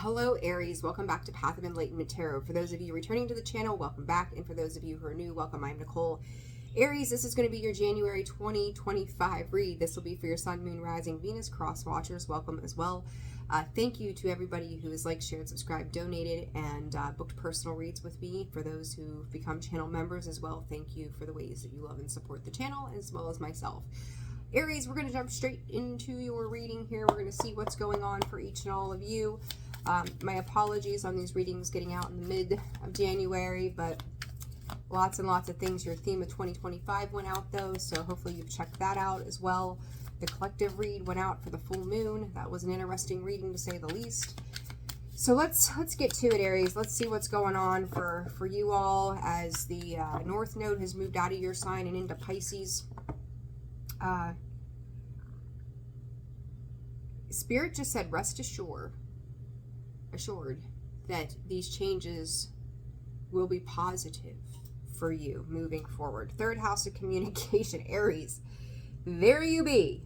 Hello Aries, welcome back to Path of Enlightenment Tarot. For those of you returning to the channel, welcome back. And for those of you who are new, welcome. I'm Nicole. Aries, this is going to be your January 2025 read. This will be for your Sun, Moon, Rising, Venus cross watchers. Welcome as well. Thank you to everybody who has liked, shared, subscribed, donated, and booked personal reads with me. For those who've become channel members as well, thank you for the ways that you love and support the channel as well as myself. Aries, we're going to jump straight into your reading here. We're going to see what's going on for each and all of you. My apologies on these readings getting out in the mid of January, but lots and lots of things. Your theme of 2025 went out though, so hopefully you've checked that out as well. The collective read went out for the full moon. That was an interesting reading to say the least. So let's get to it, Aries. Let's see what's going on for you all as the North Node has moved out of your sign and into Pisces. Spirit just said rest assured that these changes will be positive for you moving forward. Third house of communication, Aries. There you be.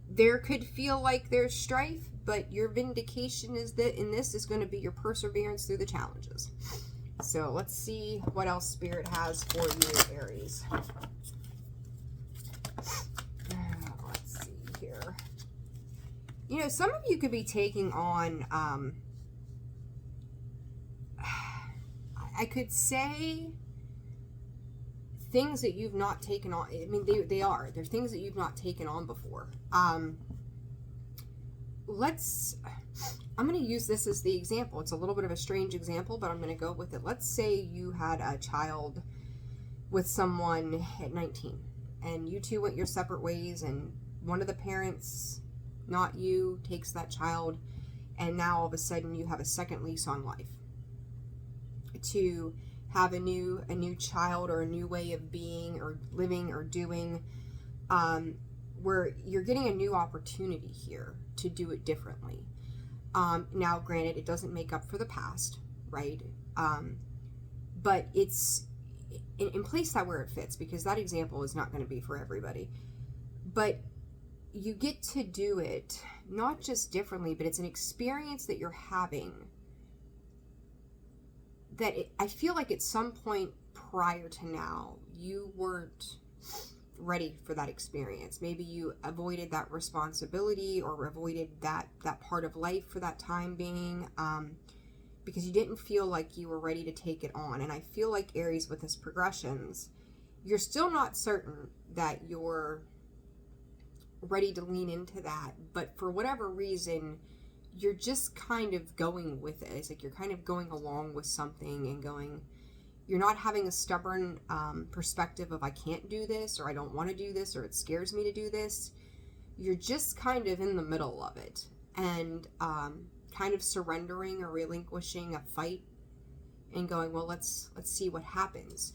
There could feel like there's strife, but your vindication is that in this is going to be your perseverance through the challenges. So let's see what else Spirit has for you, Aries. Let's see here. You know, some of you could be taking on, I could say things that you've not taken on. I mean, they are. They're things that you've not taken on before. I'm going to use this as the example. It's a little bit of a strange example, but I'm going to go with it. Let's say you had a child with someone at 19, and you two went your separate ways, and one of the parents, not you, takes that child, and now all of a sudden you have a second lease on life to have a new child or a new way of being or living or doing, where you're getting a new opportunity here to do it differently. Now granted, it doesn't make up for the past, right? But it's in place that where it fits, because that example is not going to be for everybody. But you get to do it not just differently, but it's an experience that you're having that I feel like at some point prior to now, you weren't ready for that experience. Maybe you avoided that responsibility or avoided that part of life for that time being, because you didn't feel like you were ready to take it on. And I feel like Aries, with this progressions, you're still not certain that you're ready to lean into that, but for whatever reason, you're just kind of going with it. It's like you're kind of going along with something and going, you're not having a stubborn perspective of I can't do this, or I don't want to do this, or it scares me to do this. You're just kind of in the middle of it and kind of surrendering or relinquishing a fight and going, well, let's see what happens.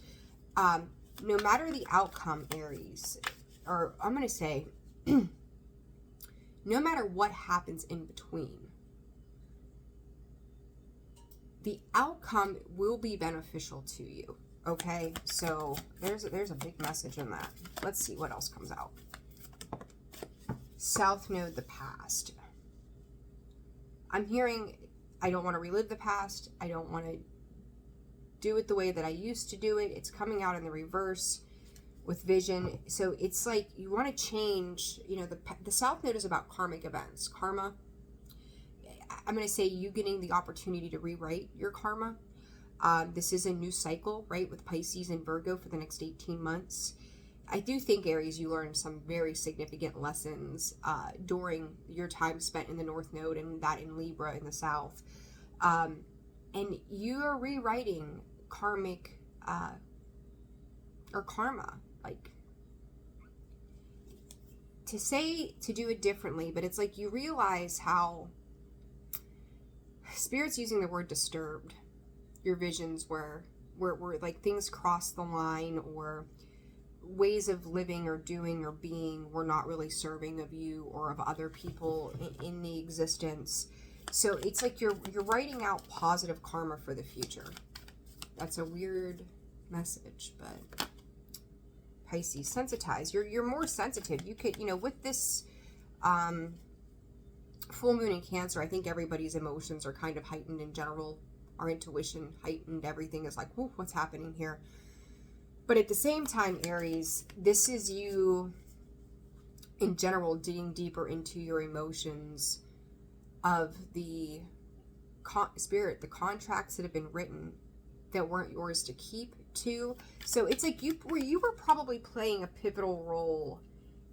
No matter the outcome, Aries, or I'm going to say, no matter what happens in between, the outcome will be beneficial to you. Okay, so there's a big message in that. Let's see what else comes out. South Node, the past. I'm hearing, I don't want to relive the past. I don't want to do it the way that I used to do it. It's coming out in the reverse with vision. So it's like you want to change, you know, the South Node is about karmic events, karma. I'm going to say you getting the opportunity to rewrite your karma. This is a new cycle, right, with Pisces and Virgo for the next 18 months. I do think, Aries, you learned some very significant lessons during your time spent in the North Node and that in Libra in the South. And you are rewriting karmic or karma. Like, to say to do it differently, but it's like you realize how Spirit's using the word disturbed your visions where like things cross the line, or ways of living or doing or being were not really serving of you or of other people in the existence. So it's like you're writing out positive karma for the future. That's a weird message, but Pisces, sensitize. You're more sensitive. You could, you know, with this full moon in Cancer, I think everybody's emotions are kind of heightened in general. Our intuition heightened. Everything is like, whoa, what's happening here? But at the same time, Aries, this is you in general digging deeper into your emotions of the spirit, the contracts that have been written that weren't yours to keep too. So it's like you were probably playing a pivotal role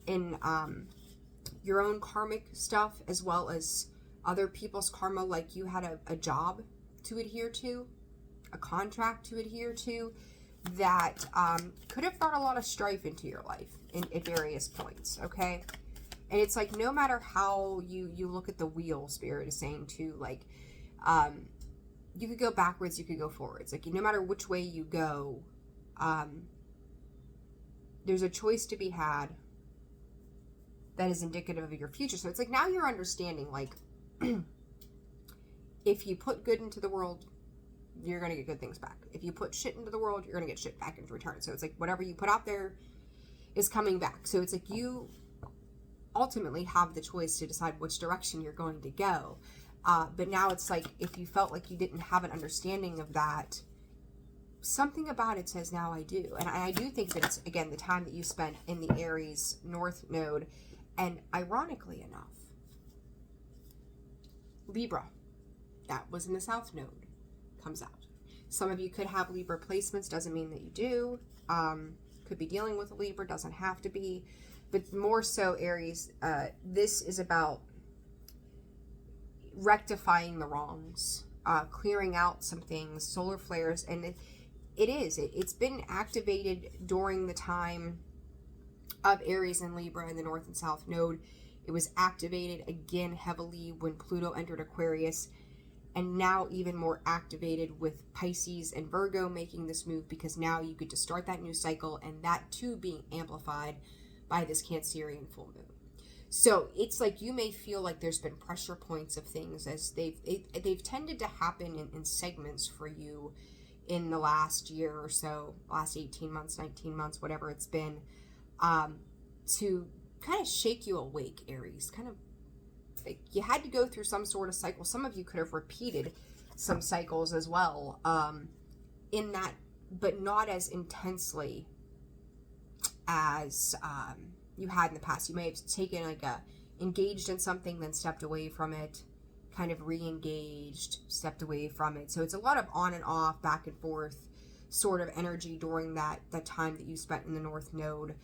in your own karmic stuff as well as other people's karma. Like you had a job to adhere to, a contract to adhere to that could have brought a lot of strife into your life at various points, okay? And it's like no matter how you look at the wheel, Spirit is saying too, like you could go backwards, you could go forwards. Like no matter which way you go, there's a choice to be had that is indicative of your future. So it's like now you're understanding, like, if you put good into the world, you're going to get good things back. If you put shit into the world, you're going to get shit back in return. So it's like whatever you put out there is coming back. So it's like you ultimately have the choice to decide which direction you're going to go. But now it's like if you felt like you didn't have an understanding of that, something about it says now I do. And I do think that it's, again, the time that you spent in the Aries North Node. And ironically enough, Libra, that was in the South Node, comes out. Some of you could have Libra placements, doesn't mean that you do. Could be dealing with a Libra, doesn't have to be. But more so, Aries, this is about rectifying the wrongs, clearing out some things, solar flares. And it's been activated during the time of Aries and Libra in the North and South Node. It was activated again heavily when Pluto entered Aquarius, and now even more activated with Pisces and Virgo making this move, because now you get to start that new cycle, and that too being amplified by this Cancerian full moon. So it's like you may feel like there's been pressure points of things as they've tended to happen in segments for you in the last year or so, last 18 months, 19 months, whatever it's been, to kind of shake you awake, Aries. Kind of like you had to go through some sort of cycle. Some of you could have repeated some cycles as well, in that, but not as intensely as you had in the past. You may have taken engaged in something, then stepped away from it, kind of re-engaged, stepped away from it. So it's a lot of on and off, back and forth sort of energy during that time that you spent in the North Node.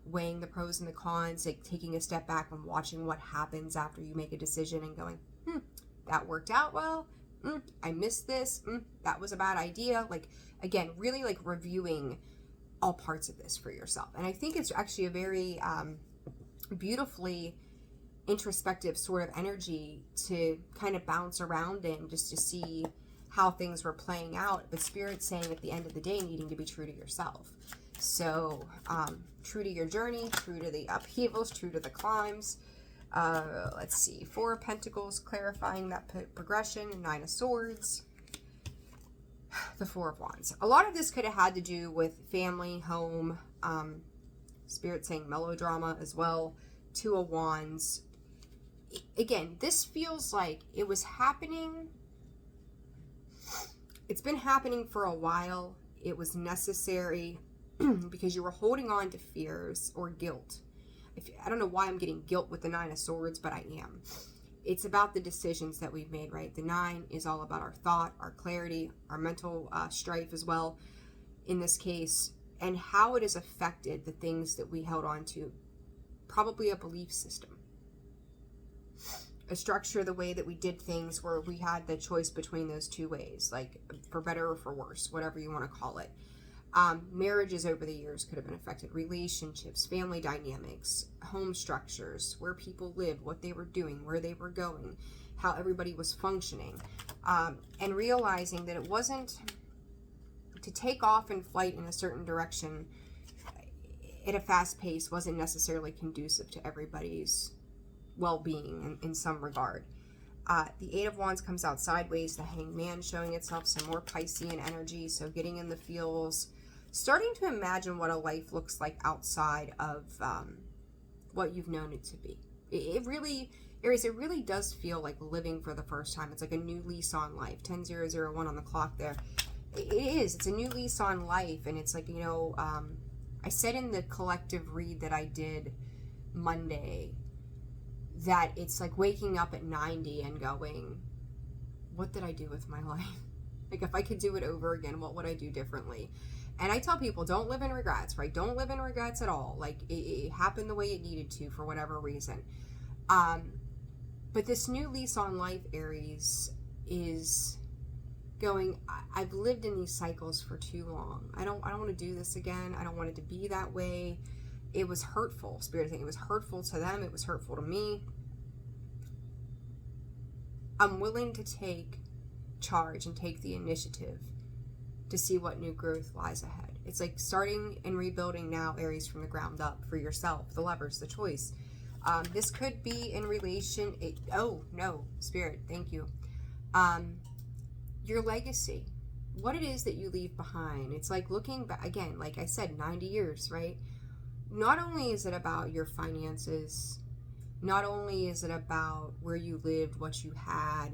Weighing the pros and the cons, like taking a step back and watching what happens after you make a decision and going, that worked out well, I missed this, that was a bad idea. Like, again, really like reviewing all parts of this for yourself. And I think it's actually a very beautifully introspective sort of energy to kind of bounce around in, just to see how things were playing out. But Spirit's saying at the end of the day, needing to be true to yourself. So true to your journey, true to the upheavals, true to the climbs. Let's see, 4 of Pentacles, clarifying that progression, 9 of Swords, the 4 of Wands. A lot of this could have had to do with family, home, Spirit saying melodrama as well, 2 of Wands. Again, this feels like it was happening. It's been happening for a while. It was necessary because you were holding on to fears or guilt. I don't know why I'm getting guilt with the 9 of Swords, but I am. It's about the decisions that we've made, right? The 9 is all about our thought, our clarity, our mental strife as well, in this case, and how it has affected the things that we held on to. Probably a belief system, a structure, the way that we did things, where we had the choice between those two ways, like for better or for worse, whatever you want to call it. Marriages over the years could have been affected, relationships, family dynamics, home structures, where people lived, what they were doing, where they were going, how everybody was functioning, and realizing that it wasn't to take off in flight in a certain direction at a fast pace wasn't necessarily conducive to everybody's well-being in some regard. The 8 of Wands comes out sideways, the Hanged Man showing itself, some more Piscean energy, so getting in the feels, starting to imagine what a life looks like outside of what you've known it to be. It really Aries, it really does feel like living for the first time. It's like a new lease on life. 10001 on the clock there. It is. It's a new lease on life. And it's like, you know, I said in the collective read that I did Monday that it's like waking up at 90 and going, what did I do with my life? Like, if I could do it over again, what would I do differently? And I tell people, don't live in regrets, right? Don't live in regrets at all. Like, it happened the way it needed to for whatever reason. But this new lease on life, Aries, is going, I've lived in these cycles for too long. I don't want to do this again. I don't want it to be that way. It was hurtful. Spirit thing, it was hurtful to them. It was hurtful to me. I'm willing to take charge and take the initiative to see what new growth lies ahead. It's like starting and rebuilding now, Aries, from the ground up for yourself, the Lovers, the choice. This could be in relation, oh no, Spirit, thank you. Your legacy, what it is that you leave behind. It's like looking back, again, like I said, 90 years, right? Not only is it about your finances, not only is it about where you lived, what you had,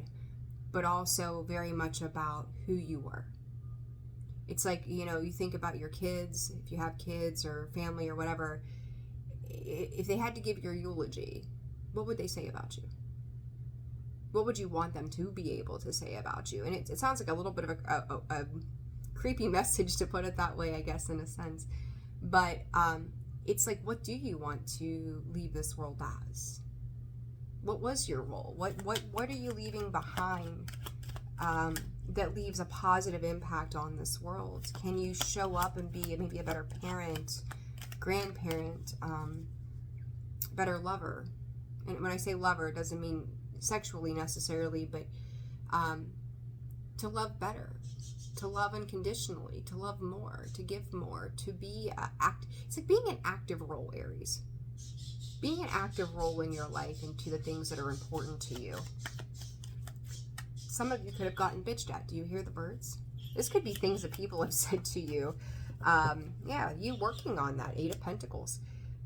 but also very much about who you were. It's like, you know, you think about your kids, if you have kids or family or whatever, if they had to give your eulogy, what would they say about you? What would you want them to be able to say about you? And it sounds like a little bit of a creepy message, to put it that way, I guess, in a sense. But it's like, what do you want to leave this world as? What was your role? What are you leaving behind that leaves a positive impact on this world? Can you show up and be maybe a better parent, grandparent, better lover? And when I say lover, it doesn't mean sexually necessarily, but to love better, to love unconditionally, to love more, to give more, to be it's like being an active role, Aries. Being an active role in your life and to the things that are important to you. Some of you could have gotten bitched at. Do you hear the birds? This could be things that people have said to you. Yeah, you working on that. 8 of Pentacles.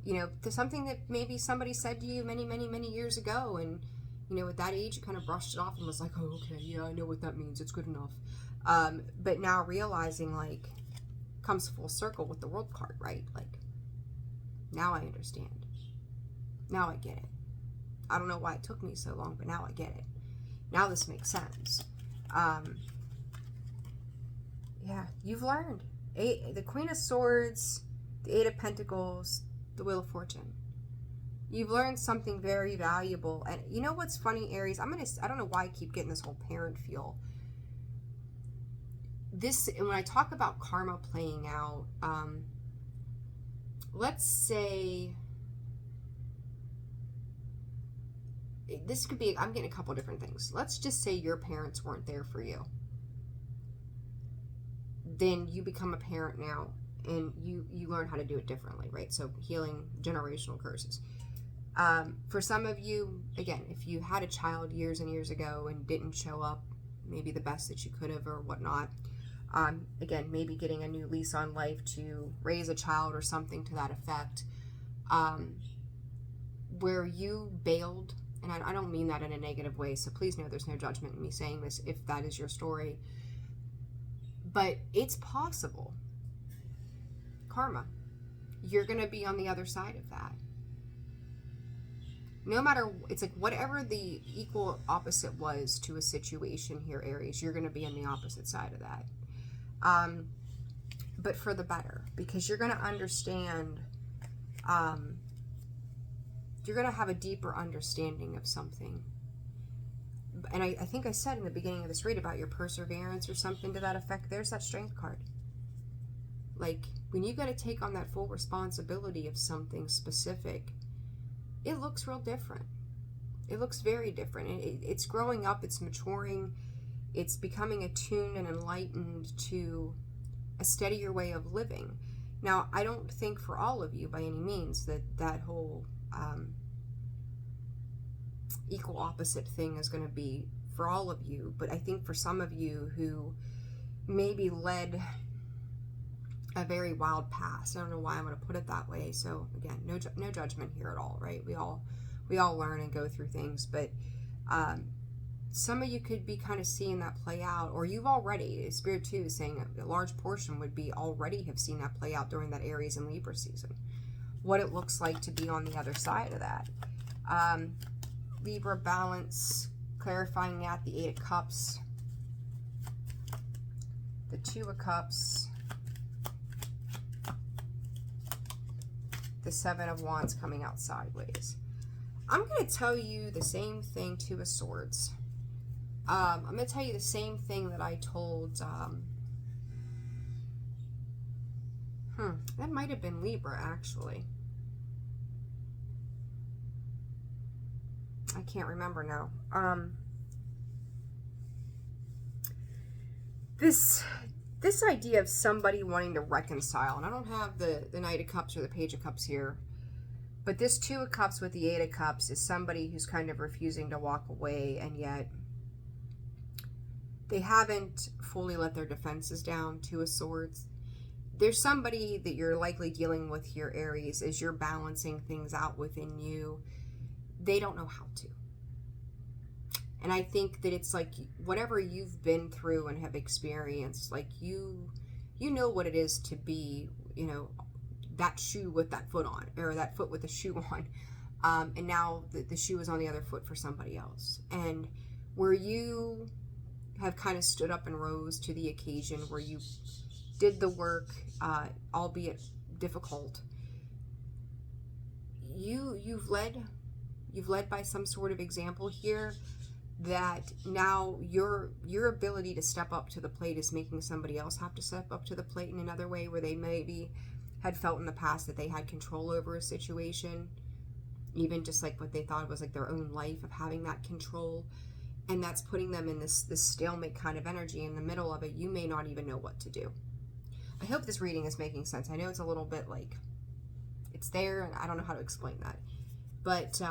You know, to something that maybe somebody said to you many, many, many years ago, and you know, at that age, you kind of brushed it off and was like, oh, okay, yeah, I know what that means. It's good enough. But now realizing, like, comes full circle with the World card, right? Like, now I understand. Now I get it. I don't know why it took me so long, but now I get it. Now this makes sense. Yeah, you've learned. The Queen of Swords, the 8 of Pentacles, the Wheel of Fortune. You've learned something very valuable. And you know what's funny, Aries? I don't know why I keep getting this whole parent feel. When I talk about karma playing out, let's say, this could be, I'm getting a couple different things. Let's just say your parents weren't there for you. Then you become a parent now, and you learn how to do it differently, right? So healing generational curses. For some of you, again, if you had a child years and years ago and didn't show up maybe the best that you could have or whatnot, again, maybe getting a new lease on life to raise a child or something to that effect, where you bailed, and I don't mean that in a negative way, so please know there's no judgment in me saying this if that is your story, but it's possible. Karma. You're going to be on the other side of that. No matter, it's like whatever the equal opposite was to a situation here, Aries, you're going to be on the opposite side of that. But for the better, because you're going to understand, you're going to have a deeper understanding of something. And I think I said in the beginning of this read about your perseverance or something to that effect. There's that Strength card. Like, when you got to take on that full responsibility of something specific, it looks real different. It looks very different. It's growing up, it's maturing, it's becoming attuned and enlightened to a steadier way of living. Now, I don't think for all of you by any means that whole equal opposite thing is going to be for all of you, but I think for some of you who maybe led a very wild past, I don't know why I'm going to put it that way, so again, no judgment here at all, right? We all we all learn and go through things, but some of you could be kind of seeing that play out, or you've already, Spirit 2 is saying a large portion would be already have seen that play out during that Aries and Libra season. What it looks like to be on the other side of that. Libra balance, clarifying that, the 8 of Cups, the 2 of Cups, the 7 of Wands coming out sideways. I'm going to tell you the same thing, 2 of Swords. I'm going to tell you the same thing that I told, that might have been Libra, actually. I can't remember now. This idea of somebody wanting to reconcile, and I don't have the Knight of Cups or the Page of Cups here, but this 2 of Cups with the 8 of Cups is somebody who's kind of refusing to walk away, and yet they haven't fully let their defenses down. 2 of Swords. There's somebody that you're likely dealing with here, Aries, as you're balancing things out within you. They don't know how to. And I think that it's like whatever you've been through and have experienced, like you know what it is to be, you know, that shoe with that foot on, or that foot with the shoe on. And now the shoe is on the other foot for somebody else. And where you have kind of stood up and rose to the occasion, where you did the work, albeit difficult, you've led by some sort of example here, that now your ability to step up to the plate is making somebody else have to step up to the plate in another way, where they maybe had felt in the past that they had control over a situation, even just like what they thought was like their own life, of having that control. And that's putting them in this stalemate kind of energy. In the middle of it, you may not even know what to do. I hope this reading is making sense. I know it's a little bit like, it's there, and I don't know how to explain that. But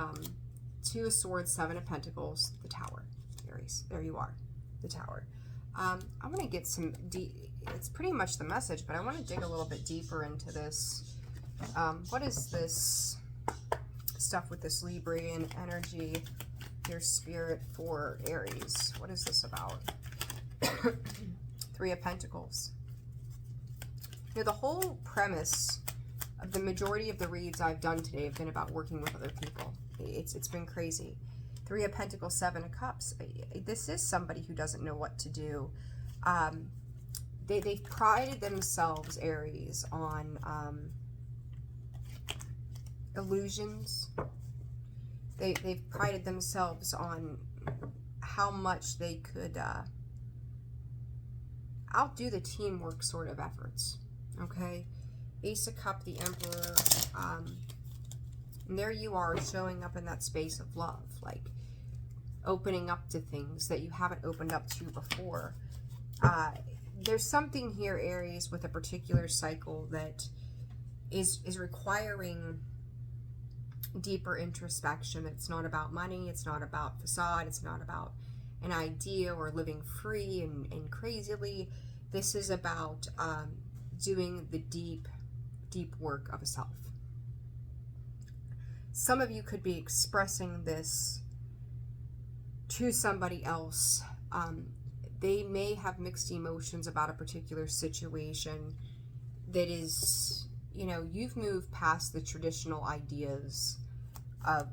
2 of Swords, 7 of Pentacles, the Tower. Aries, there you are, the Tower. I'm going to get some deep, it's pretty much the message, but I want to dig a little bit deeper into this. What is this stuff with this Librian energy, your Spirit, for Aries? What is this about? 3 of Pentacles. You know, the whole premise of the majority of the reads I've done today have been about working with other people. It's been crazy. 3 of Pentacles, 7 of Cups. This is somebody who doesn't know what to do. They've prided themselves, Aries, on illusions. They've prided themselves on how much they could outdo the teamwork sort of efforts. Okay? Ace of Cups, the Emperor. And there you are, showing up in that space of love, like opening up to things that you haven't opened up to before. There's something here, Aries, with a particular cycle that is requiring deeper introspection. It's not about money, it's not about facade, it's not about an idea or living free and crazily. This is about doing the deep work of a self. Some of you could be expressing this to somebody else. They may have mixed emotions about a particular situation that is, you know, you've moved past the traditional ideas of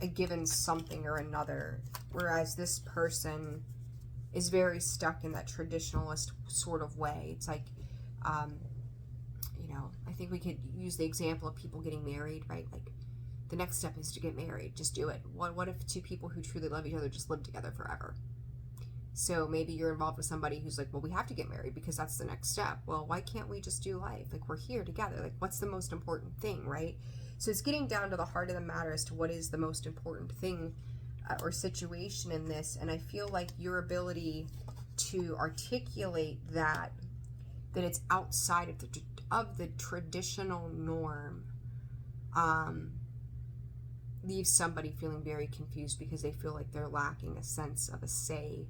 a given something or another, whereas this person is very stuck in that traditionalist sort of way. It's like, you know, I think we could use the example of people getting married, right? Like, the next step is to get married. Just do it. What if 2 people who truly love each other just live together forever? So maybe you're involved with somebody who's like, well, we have to get married because that's the next step. Well, why can't we just do life? Like, we're here together. Like, what's the most important thing, right? So it's getting down to the heart of the matter as to what is the most important thing or situation in this. And I feel like your ability to articulate that it's outside of the traditional norm, leaves somebody feeling very confused because they feel like they're lacking a sense of a say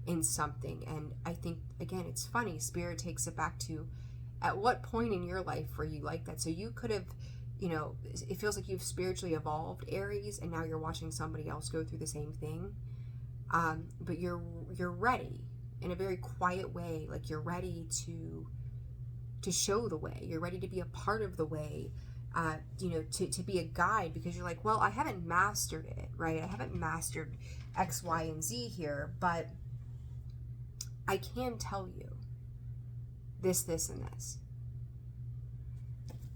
in something. And I think, again, it's funny, Spirit takes it back to, at what point in your life were you like that? So you could have you know, it feels like you've spiritually evolved, Aries, and now you're watching somebody else go through the same thing. But you're ready in a very quiet way. Like, you're ready to show the way. You're ready to be a part of the way, you know, to be a guide, because you're like, well, I haven't mastered it, right? I haven't mastered X, Y, and Z here, but I can tell you this, this, and this.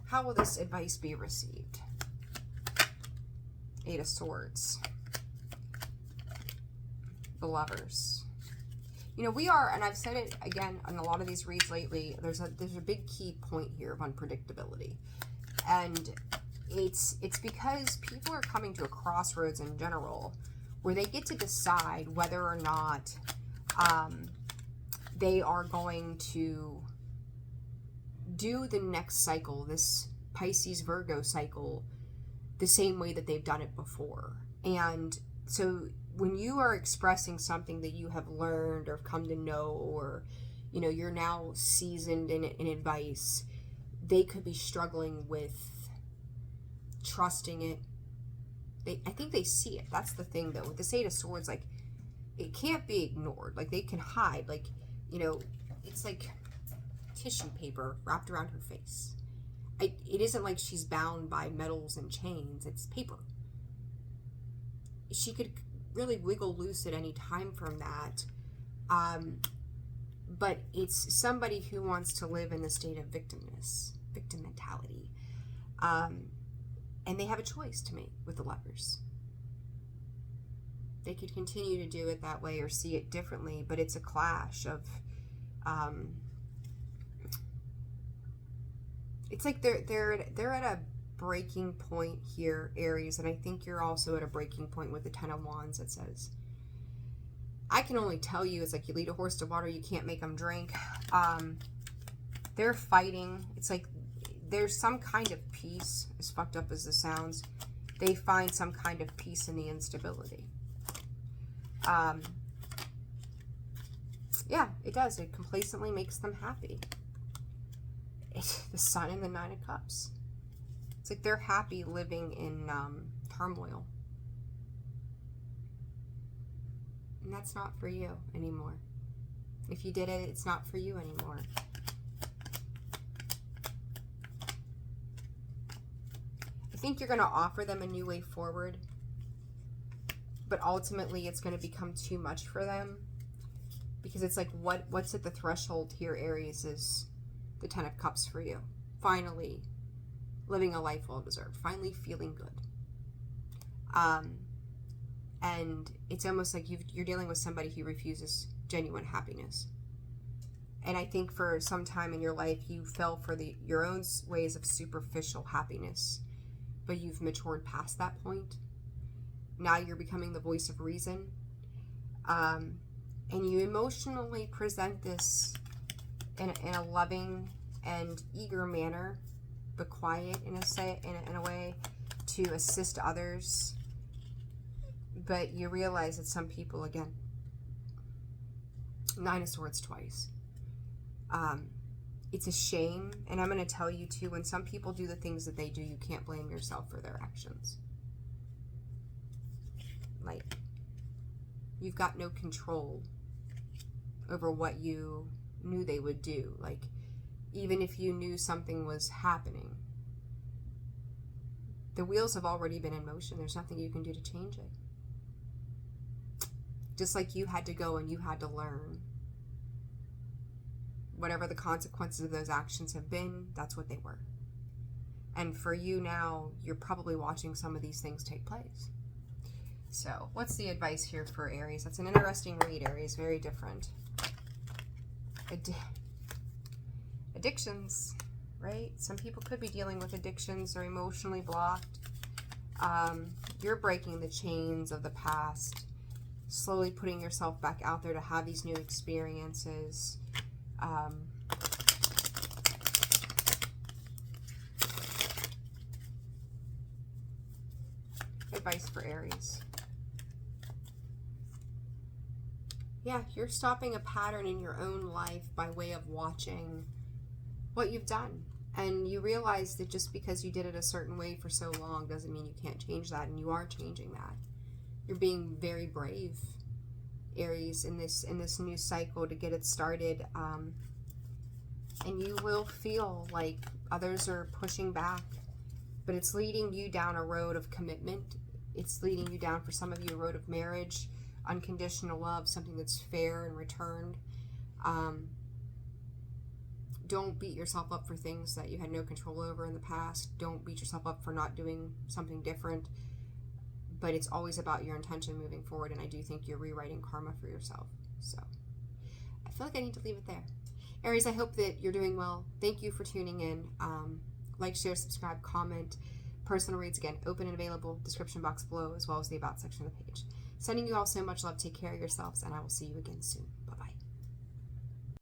How will this advice be received? Eight of Swords. The Lovers. You know, we are, and I've said it again on a lot of these reads lately, there's a big key point here of unpredictability. And it's because people are coming to a crossroads in general where they get to decide whether or not they are going to do the next cycle, this Pisces Virgo cycle, the same way that they've done it before. And so when you are expressing something that you have learned or come to know, or, you know, you're now seasoned in advice, they could be struggling with trusting it. I think they see it. That's the thing, though. With the Eight of Swords, like, it can't be ignored. Like, they can hide. Like, you know, it's like tissue paper wrapped around her face. It isn't like she's bound by metals and chains. It's paper. She could really wiggle loose at any time from that. But it's somebody who wants to live in the state of victim mentality. And they have a choice to make with the Lovers. They could continue to do it that way or see it differently, but it's a clash of, it's like they're at a breaking point here, Aries, and I think you're also at a breaking point with the Ten of Wands. It says, I can only tell you, it's like you lead a horse to water, you can't make them drink. They're fighting. It's like there's some kind of peace, as fucked up as this sounds. They find some kind of peace in the instability. Yeah, it does. It complacently makes them happy. The Sun and the Nine of Cups. It's like they're happy living in turmoil. And that's not for you anymore. If you did it, it's not for you anymore. I think you're going to offer them a new way forward, but ultimately it's going to become too much for them, because it's like what's at the threshold here, Aries, is the Ten of Cups for you. Finally living a life well deserved, finally feeling good. And it's almost like you're dealing with somebody who refuses genuine happiness. And I think for some time in your life, you fell for your own ways of superficial happiness, but you've matured past that point. Now you're becoming the voice of reason. And you emotionally present this in a loving and eager manner, but quiet in a way to assist others. But you realize that some people, again, Nine of Swords twice. It's a shame, and I'm going to tell you too, when some people do the things that they do, you can't blame yourself for their actions. Like, you've got no control over what you knew they would do. Like, even if you knew something was happening, the wheels have already been in motion. There's nothing you can do to change it. Just like you had to go and you had to learn. Whatever the consequences of those actions have been, that's what they were. And for you now, you're probably watching some of these things take place. So, what's the advice here for Aries? That's an interesting read, Aries. Very different. Addictions, right? Some people could be dealing with addictions or emotionally blocked. You're breaking the chains of the past, slowly putting yourself back out there to have these new experiences. Advice for Aries. Yeah, you're stopping a pattern in your own life by way of watching what you've done. And you realize that just because you did it a certain way for so long doesn't mean you can't change that, and you are changing that. You're being very brave, Aries, in this new cycle to get it started. And you will feel like others are pushing back, but it's leading you down a road of commitment. It's leading you down, for some of you, a road of marriage, unconditional love, something that's fair and returned. Don't beat yourself up for things that you had no control over in the past. Don't beat yourself up for not doing something different. But it's always about your intention moving forward, and I do think you're rewriting karma for yourself. So I feel like I need to leave it there. Aries, I hope that you're doing well. Thank you for tuning in. Like, share, subscribe, comment. Personal reads, again, open and available. Description box below, as well as the About section of the page. Sending you all so much love. Take care of yourselves, and I will see you again soon.